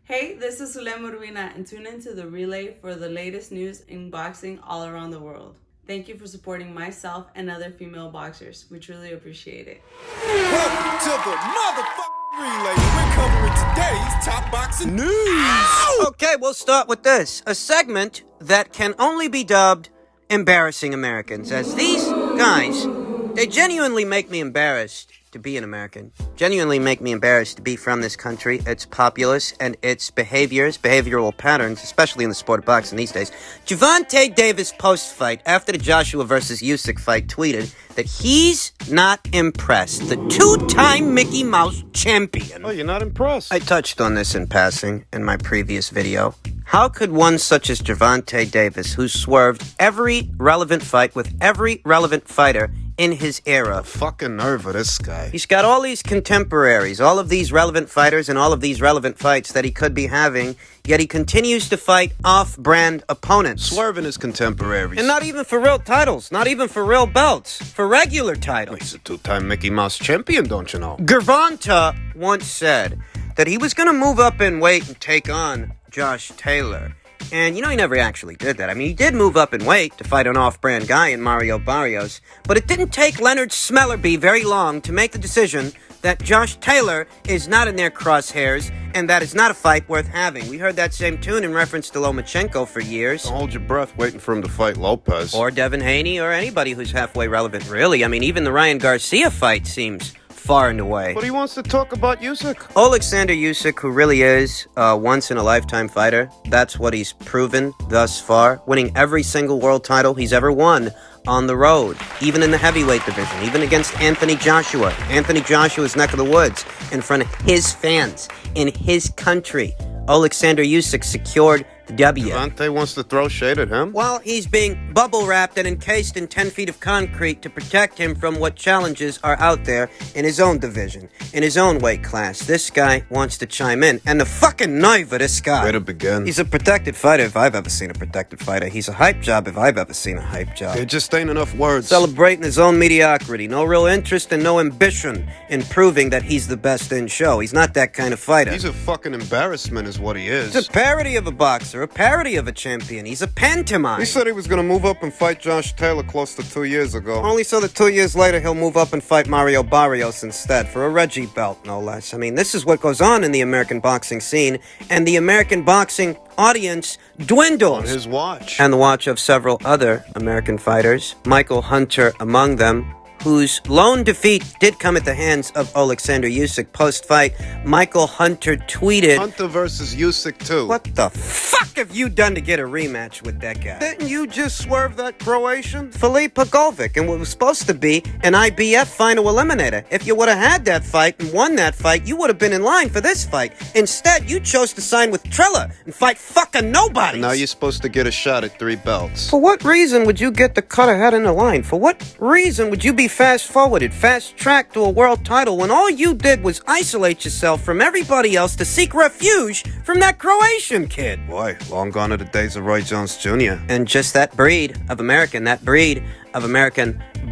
Hey, this is Zulem Urbina, and tune into the relay for the latest news in boxing all around the world. Thank you for supporting myself and other female boxers. We truly appreciate it. Welcome to the motherfucking relay. We're covering today's top boxing news. Ow! Okay, we'll start with this. A segment that can only be dubbed Embarrassing Americans, as these guys, they genuinely make me embarrassed to be an American. Genuinely make me embarrassed to be from this country, its populace, and its behavioral patterns, especially in the sport of boxing these days. Gervonta Davis post-fight, after the Joshua versus Usyk fight, tweeted that he's not impressed. The two-time Mickey Mouse champion. Oh, you're not impressed? I touched on this in passing in my previous video. How could one such as Gervonta Davis, who swerved every relevant fight with every relevant fighter in his era, Fucking nerve of this guy. he's got all these contemporaries, all of these relevant fighters and all of these relevant fights that he could be having, yet he continues to fight off-brand opponents. Swerving his contemporaries. And not even for real titles, not even for real belts, for regular titles. He's a two-time Mickey Mouse champion, don't you know? Gervonta once said that he was going to move up in weight and take on Josh Taylor. And, he never actually did that. I mean, he did move up in weight to fight an off-brand guy in Mario Barrios, but it didn't take Leonard Smellerby very long to make the decision that Josh Taylor is not in their crosshairs, and that is not a fight worth having. We heard that same tune in reference to Lomachenko for years. Don't hold your breath waiting for him to fight Lopez. Or Devin Haney, or anybody who's halfway relevant, really. I mean, even the Ryan Garcia fight seems far and away. But he wants to talk about Usyk. Alexander Usyk, who really is a once-in-a-lifetime fighter, that's what he's proven thus far, winning every single world title he's ever won on the road, even in the heavyweight division, even against Anthony Joshua. Anthony Joshua's neck of the woods, in front of his fans, in his country. Alexander Usyk secured the W. Gervonta wants to throw shade at him? Well, he's being bubble-wrapped and encased in 10 feet of concrete to protect him from what challenges are out there in his own division, in his own weight class. This guy wants to chime in, and the fucking nerve of this guy. Way to begin. He's a protected fighter if I've ever seen a protected fighter. He's a hype job if I've ever seen a hype job. There just ain't enough words. Celebrating his own mediocrity. No real interest and no ambition in proving that he's the best in show. He's not that kind of fighter. He's a fucking embarrassment is what he is. He's a parody of a boxer, a parody of a champion. He's a pantomime. He said he was going to move up and fight Josh Taylor close to 2 years ago. Only so that 2 years later he'll move up and fight Mario Barrios instead, for a Reggie belt, no less. I mean, this is what goes on in the American boxing scene, and the American boxing audience dwindles. On his watch. And the watch of several other American fighters, Michael Hunter among them, whose lone defeat did come at the hands of Alexander Usyk post-fight. Michael Hunter tweeted, Hunter versus Usyk too. "What the fuck have you done to get a rematch with that guy? Didn't you just swerve that Croatian? Filip Pogovic, and what was supposed to be an IBF final eliminator. If you would have had that fight and won that fight, you would have been in line for this fight. Instead, you chose to sign with Triller and fight fucking nobody. And now you're supposed to get a shot at 3 belts. For what reason would you get the cut ahead in the line? For what reason would you be fast-forwarded, fast-tracked to a world title when all you did was isolate yourself from everybody else to seek refuge from that Croatian kid?" Boy, long gone are the days of Roy Jones Jr. And just that breed of American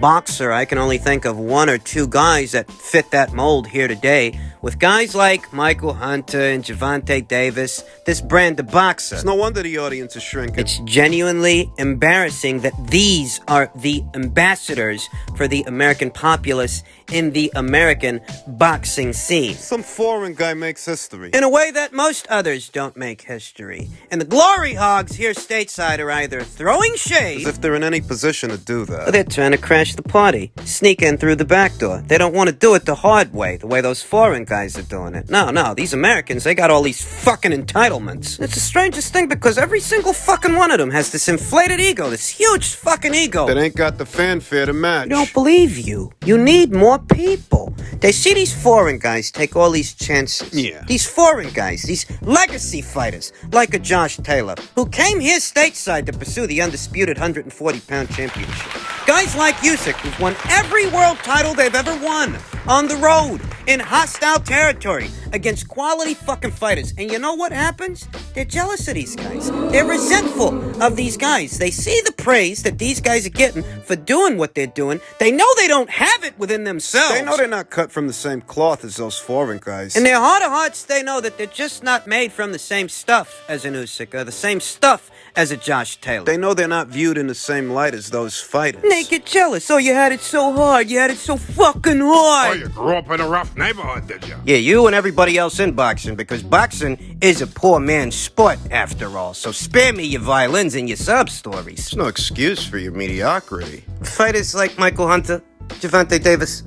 boxer, I can only think of 1 or 2 guys that fit that mold here today. With guys like Michael Hunter and Gervonta Davis, this brand of boxer. It's no wonder the audience is shrinking. It's genuinely embarrassing that these are the ambassadors for the American populace in the American boxing scene. Some foreign guy makes history. In a way that most others don't make history. And the glory hogs here stateside are either throwing shade, As if they're in any position to do or that. they're trying to crash the party, sneak in through the back door. They don't want to do it the hard way, the way those foreign guys are doing it. No, these Americans, they got all these fucking entitlements. It's the strangest thing because every single fucking one of them has this inflated ego, this huge fucking ego. That ain't got the fanfare to match. I don't believe you. You need more people. They see these foreign guys take all these chances. Yeah. These foreign guys, these legacy fighters, like a Josh Taylor, who came here stateside to pursue the undisputed 140-pound championship. Guys like Usyk, who've won every world title they've ever won, on the road, in hostile territory, against quality fucking fighters. And you know what happens? They're jealous of these guys. They're resentful of these guys. They see the praise that these guys are getting for doing what they're doing. They know they don't have it within themselves. They know they're not cut from the same cloth as those foreign guys. In their heart of hearts, they know that they're just not made from the same stuff as an Usyk or the same stuff as a Josh Taylor. They know they're not viewed in the same light as those fighters. And they get jealous. Oh, you had it so hard. You had it so fucking hard. Oh, you grew up in a rough neighborhood, did you? Yeah, you and everybody else in boxing, because boxing is a poor man's sport, after all. So spare me your violins and your sob stories. It's no excuse for your mediocrity. Fighters like Michael Hunter, Gervonta Davis,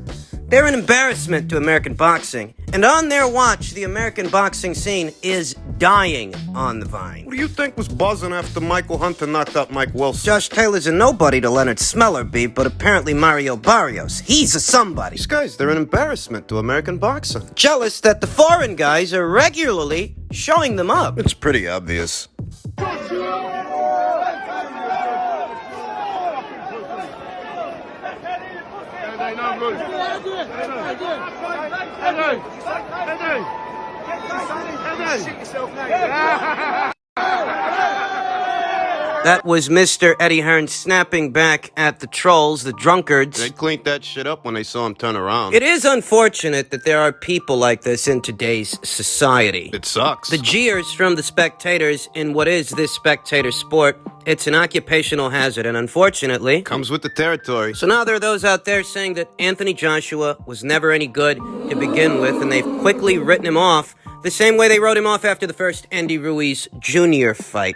they're an embarrassment to American boxing. And on their watch, the American boxing scene is dying on the vine. What do you think was buzzing after Michael Hunter knocked out Mike Wilson? Josh Taylor's a nobody to Leonard Smeller beat, but apparently Mario Barrios, he's a somebody. These guys, they're an embarrassment to American boxing. Jealous that the foreign guys are regularly showing them up. It's pretty obvious. That was Mr. Eddie Hearn snapping back at the trolls, the drunkards. They cleaned that shit up when they saw him turn around. It is unfortunate that there are people like this in today's society. It sucks. The jeers from the spectators in what is this spectator sport, it's an occupational hazard, and unfortunately, Comes with the territory. so now there are those out there saying that Anthony Joshua was never any good to begin with, and they've quickly written him off the same way they wrote him off after the first Andy Ruiz Jr. fight.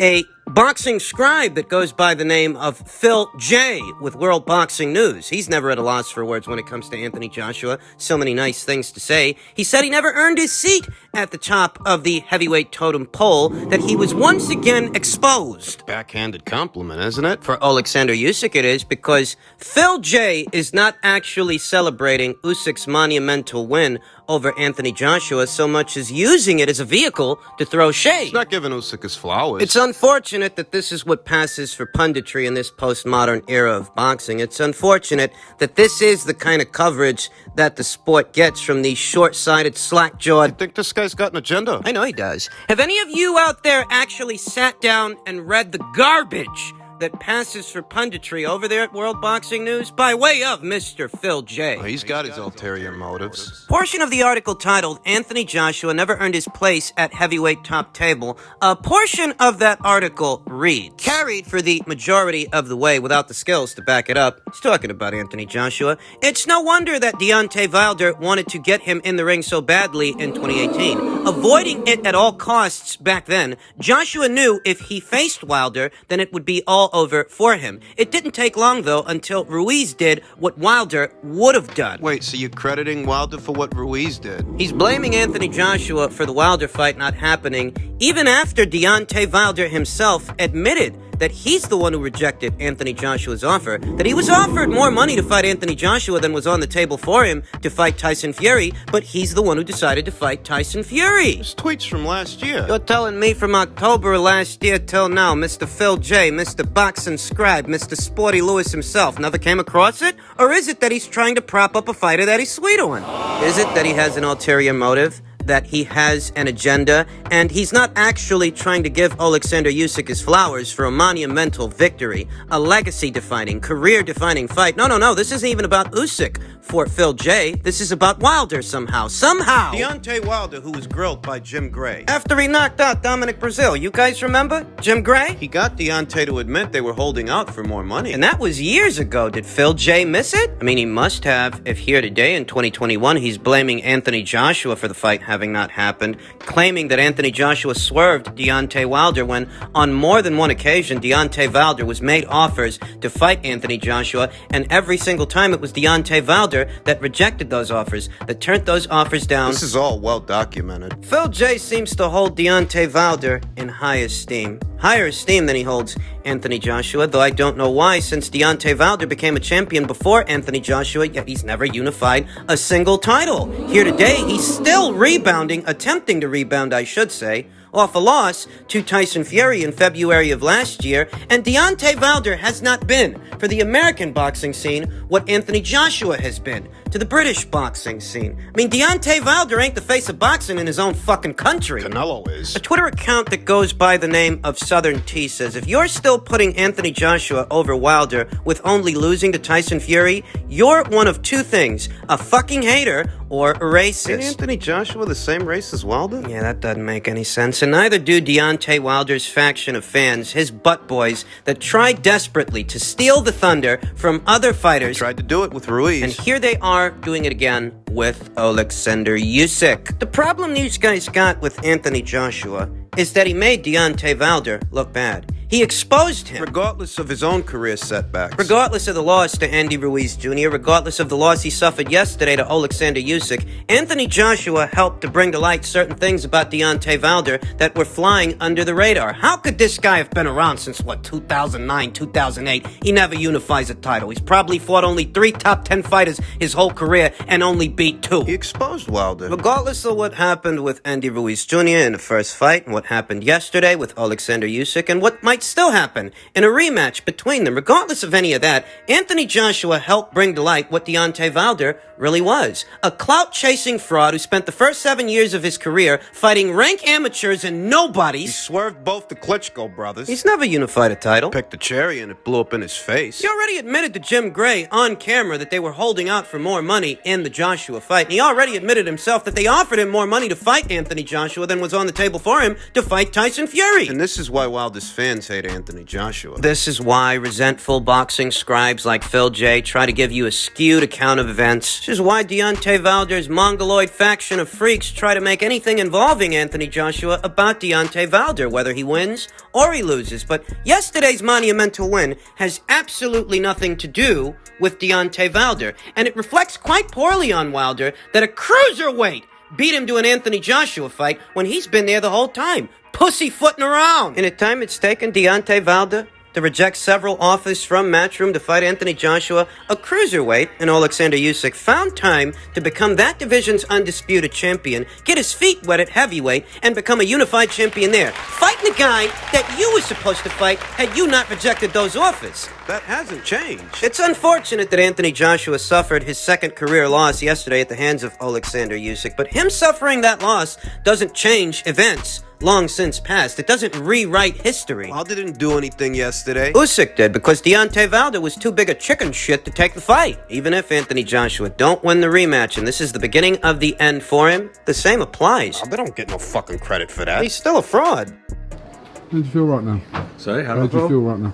A boxing scribe that goes by the name of Phil J. with World Boxing News. He's never at a loss for words when it comes to Anthony Joshua. So many nice things to say. He said he never earned his seat at the top of the heavyweight totem pole, that he was once again exposed. Backhanded compliment, isn't it? For Alexander Usyk it is, because Phil J. is not actually celebrating Usyk's monumental win over Anthony Joshua so much as using it as a vehicle to throw shade. He's not giving Usyk his flowers. It's unfortunate that this is what passes for punditry in this postmodern era of boxing. It's unfortunate that this is the kind of coverage that the sport gets from these short-sighted, slack-jawed... I think this guy's got an agenda. I know he does. Have any of you out there actually sat down and read the garbage that passes for punditry over there at World Boxing News by way of Mr. Phil J? He's got his ulterior motives. Portion of the article titled, Anthony Joshua Never Earned His Place at Heavyweight Top Table, a portion of that article reads, carried for the majority of the way without the skills to back it up. He's talking about Anthony Joshua. It's no wonder that Deontay Wilder wanted to get him in the ring so badly in 2018. Avoiding it at all costs back then, Joshua knew if he faced Wilder, then it would be all over for him. It didn't take long, though, until Ruiz did what Wilder would have done. Wait, so you're crediting Wilder for what Ruiz did? He's blaming Anthony Joshua for the Wilder fight not happening, even after Deontay Wilder himself admitted that he's the one who rejected Anthony Joshua's offer, that he was offered more money to fight Anthony Joshua than was on the table for him to fight Tyson Fury, but he's the one who decided to fight Tyson Fury. His tweets from last year. You're telling me from October last year till now, Mr. Phil J., Mr. Boxing Scribe, Mr. Sporty Lewis himself never came across it? Or is it that he's trying to prop up a fighter that he's sweet on? Is it that he has an ulterior motive? That he has an agenda, and he's not actually trying to give Alexander Usyk his flowers for a monumental victory, a legacy-defining, career-defining fight. No, this isn't even about Usyk for Phil J. This is about Wilder somehow. Deontay Wilder, who was grilled by Jim Gray. After he knocked out Dominic Breazeale, you guys remember? Jim Gray? He got Deontay to admit they were holding out for more money. And that was years ago. Did Phil J miss it? I mean, he must have, if here today in 2021 he's blaming Anthony Joshua for the fight having not happened, claiming that Anthony Joshua swerved Deontay Wilder when, on more than one occasion, Deontay Wilder was made offers to fight Anthony Joshua, and every single time it was Deontay Wilder that rejected those offers, that turned those offers down. This is all well documented. Phil J seems to hold Deontay Wilder in high esteem. Higher esteem than he holds Anthony Joshua, though I don't know why, since Deontay Wilder became a champion before Anthony Joshua, yet he's never unified a single title. Here today, he's still rebounding, attempting to rebound, I should say, off a loss to Tyson Fury in February of last year, and Deontay Wilder has not been, for the American boxing scene, what Anthony Joshua has been to the British boxing scene. I mean, Deontay Wilder ain't the face of boxing in his own fucking country. Canelo is. A Twitter account that goes by the name of Southern T says, if you're still putting Anthony Joshua over Wilder with only losing to Tyson Fury, you're one of two things, a fucking hater or a racist. Ain't Anthony Joshua the same race as Wilder? Yeah, that doesn't make any sense. And neither do Deontay Wilder's faction of fans, his butt boys, that tried desperately to steal the thunder from other fighters. Tried to do it with Ruiz. And here they are doing it again with Alexander Usyk. The problem these guys got with Anthony Joshua is that he made Deontay Wilder look bad. He exposed him. Regardless of his own career setbacks. Regardless of the loss to Andy Ruiz Jr., regardless of the loss he suffered yesterday to Alexander Usyk, Anthony Joshua helped to bring to light certain things about Deontay Wilder that were flying under the radar. How could this guy have been around since, 2009, 2008? He never unifies a title. He's probably fought only 3 top 10 fighters his whole career and only beat 2. He exposed Wilder. Regardless of what happened with Andy Ruiz Jr. in the first fight, and what happened yesterday with Alexander Usyk, and what might still happen in a rematch between them, regardless of any of that, Anthony Joshua helped bring to light what Deontay Wilder really was. A clout-chasing fraud who spent the first 7 years of his career fighting rank amateurs and He nobodies. swerved both the Klitschko brothers. He's never unified a title. Picked a cherry and it blew up in his face. He already admitted to Jim Gray on camera that they were holding out for more money in the Joshua fight. And he already admitted himself that they offered him more money to fight Anthony Joshua than was on the table for him to fight Tyson Fury. And this is why Wilder's fans hate Anthony Joshua. This is why resentful boxing scribes like Phil J try to give you a skewed account of events. This is why Deontay Wilder's mongoloid faction of freaks try to make anything involving Anthony Joshua about Deontay Wilder, whether he wins or he loses. But yesterday's monumental win has absolutely nothing to do with Deontay Wilder, and it reflects quite poorly on Wilder that a cruiserweight beat him to an Anthony Joshua fight when he's been there the whole time, pussyfooting around. In a time it's taken Deontay Wilder to reject several offers from Matchroom to fight Anthony Joshua, a cruiserweight, and Alexander Usyk found time to become that division's undisputed champion, get his feet wet at heavyweight, and become a unified champion there, fighting the guy that you were supposed to fight had you not rejected those offers. That hasn't changed. It's unfortunate that Anthony Joshua suffered his second career loss yesterday at the hands of Alexander Usyk, but him suffering that loss doesn't change events long since past. It doesn't rewrite history. Wilder didn't do anything yesterday. Usyk did, because Deontay Wilder was too big a chicken shit to take the fight. Even if Anthony Joshua don't win the rematch and this is the beginning of the end for him, the same applies. They don't get no fucking credit for that. He's still a fraud. How do you feel right now? Sorry, How do you feel right now?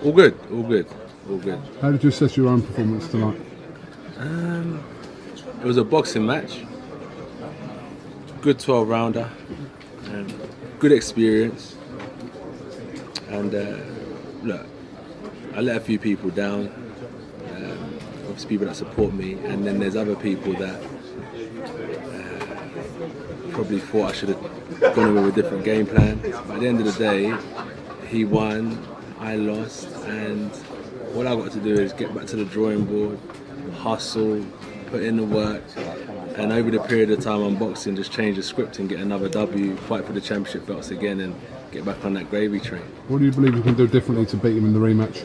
All good, all good, all good. How did you assess your own performance tonight? It was a boxing match. Good 12-rounder. Good experience. And look, I let a few people down. Obviously people that support me, and then there's other people that probably thought I should have gone with a different game plan. But at the end of the day, he won, I lost, and all I got to do is get back to the drawing board, hustle, put in the work, and over the period of time I'm boxing, just change the script and get another W, fight for the championship belts again, and get back on that gravy train. What do you believe you can do differently to beat him in the rematch?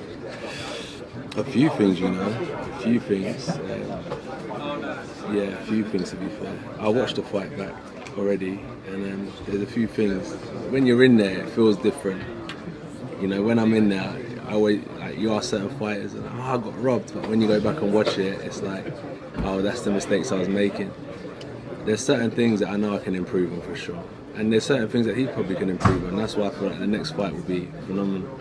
A few things, you know, a few things. Yeah, a few things to be fair. I watched the fight back already, and there's a few things. When you're in there, it feels different. You know, when I'm in there, I always, you ask certain fighters, and I got robbed. But when you go back and watch it, it's like, oh, that's the mistakes I was making. There's certain things that I know I can improve on for sure. And there's certain things that he probably can improve on. That's why I feel like the next fight will be phenomenal.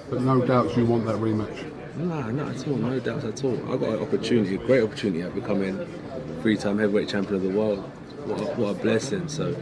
But no doubts you want that rematch? No, not at all, no doubts at all. I got an opportunity, a great opportunity at becoming 3-time heavyweight champion of the world. What a blessing. So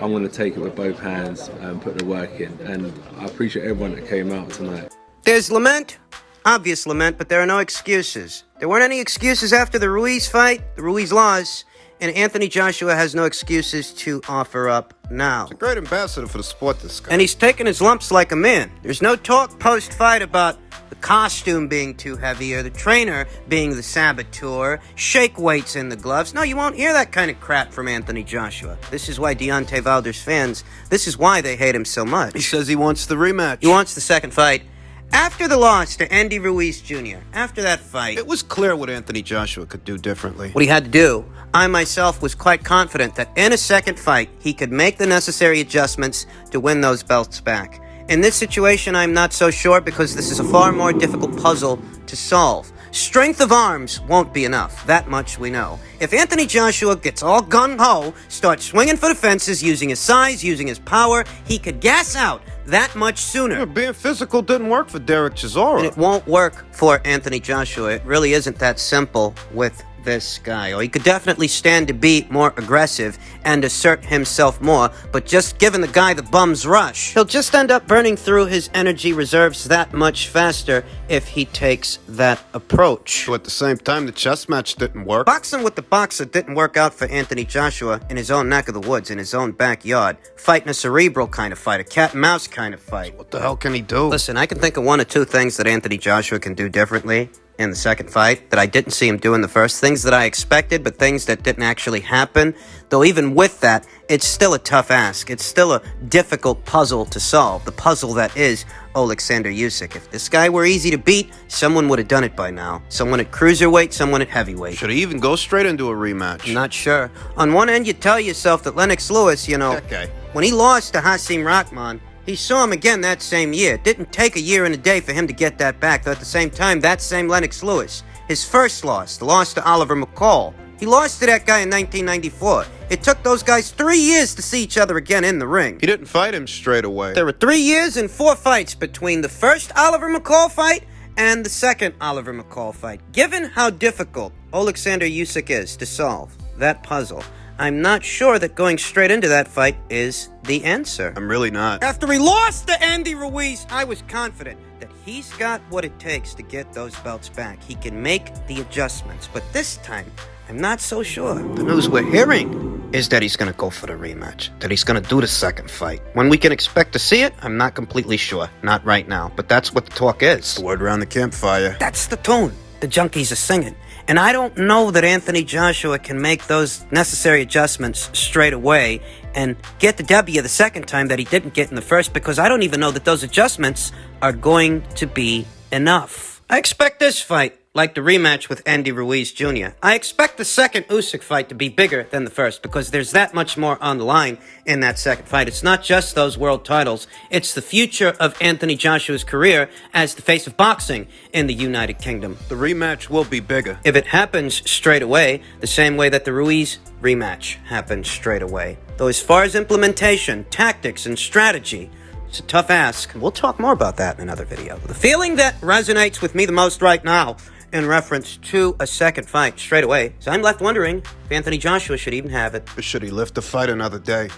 I'm going to take it with both hands and put the work in. And I appreciate everyone that came out tonight. There's lament, obvious lament, but there are no excuses. There weren't any excuses after the Ruiz fight, the Ruiz loss, and Anthony Joshua has no excuses to offer up now. He's a great ambassador for the sport, this guy. And he's taking his lumps like a man. There's no talk post-fight about the costume being too heavy or the trainer being the saboteur, shake weights in the gloves. No, you won't hear that kind of crap from Anthony Joshua. This is why Deontay Wilder's fans, this is why they hate him so much. He says he wants the rematch. He wants the second fight. After the loss to Andy Ruiz Jr., after that fight, It was clear what Anthony Joshua could do differently. what he had to do, I myself was quite confident that in a second fight, he could make the necessary adjustments to win those belts back. In this situation, I'm not so sure because this is a far more difficult puzzle to solve. Strength of arms won't be enough. That much we know. If Anthony Joshua gets all gung-ho, starts swinging for the fences, using his size, using his power, he could gas out that much sooner. Yeah, being physical didn't work for Derek Chisora. And it won't work for Anthony Joshua. It really isn't that simple with this guy. Or he could definitely stand to be more aggressive and assert himself more, but just giving the guy the bum's rush, he'll just end up burning through his energy reserves that much faster if he takes that approach. So at the same time, the chess match didn't work. Boxing with the boxer didn't work out for Anthony Joshua in his own neck of the woods, in his own backyard. Fighting a cerebral kind of fight, a cat and mouse kind of fight. What the hell can he do? Listen, I can think of one or two things that Anthony Joshua can do differently in the second fight that I didn't see him do in the first. Things that I expected, but things that didn't actually happen. Though even with that, it's still a tough ask. It's still a difficult puzzle to solve. The puzzle that is Alexander Usyk. If this guy were easy to beat, someone would have done it by now. Someone at cruiserweight, someone at heavyweight. Should he even go straight into a rematch? I'm not sure. On one end, you tell yourself that Lennox Lewis, That guy. when he lost to Hasim Rahman, he saw him again that same year. It didn't take a year and a day for him to get that back. Though at the same time, that same Lennox Lewis, his first loss, the loss to Oliver McCall, he lost to that guy in 1994. It took those guys 3 years to see each other again in the ring. He didn't fight him straight away. There were 3 years and 4 fights between the first Oliver McCall fight and the second Oliver McCall fight. Given how difficult Alexander Usyk is to solve that puzzle, I'm not sure that going straight into that fight is the answer. I'm really not. After he lost to Andy Ruiz, I was confident that he's got what it takes to get those belts back. He can make the adjustments, but this time, I'm not so sure. The news we're hearing is that he's going to go for the rematch, that he's going to do the second fight. When we can expect to see it, I'm not completely sure. Not right now, but that's what the talk is. The word around the campfire. That's the tune the junkies are singing. And I don't know that Anthony Joshua can make those necessary adjustments straight away and get the W the second time that he didn't get in the first, because I don't even know that those adjustments are going to be enough. I expect this fight, like the rematch with Andy Ruiz Jr., I expect the second Usyk fight to be bigger than the first, because there's that much more on the line in that second fight. It's not just those world titles. It's the future of Anthony Joshua's career as the face of boxing in the United Kingdom. The rematch will be bigger. If it happens straight away, the same way that the Ruiz rematch happened straight away. Though as far as implementation, tactics, and strategy, it's a tough ask. We'll talk more about that in another video. The feeling that resonates with me the most right now in reference to a second fight straight away, so I'm left wondering if Anthony Joshua should even have it. Or should he live to fight another day?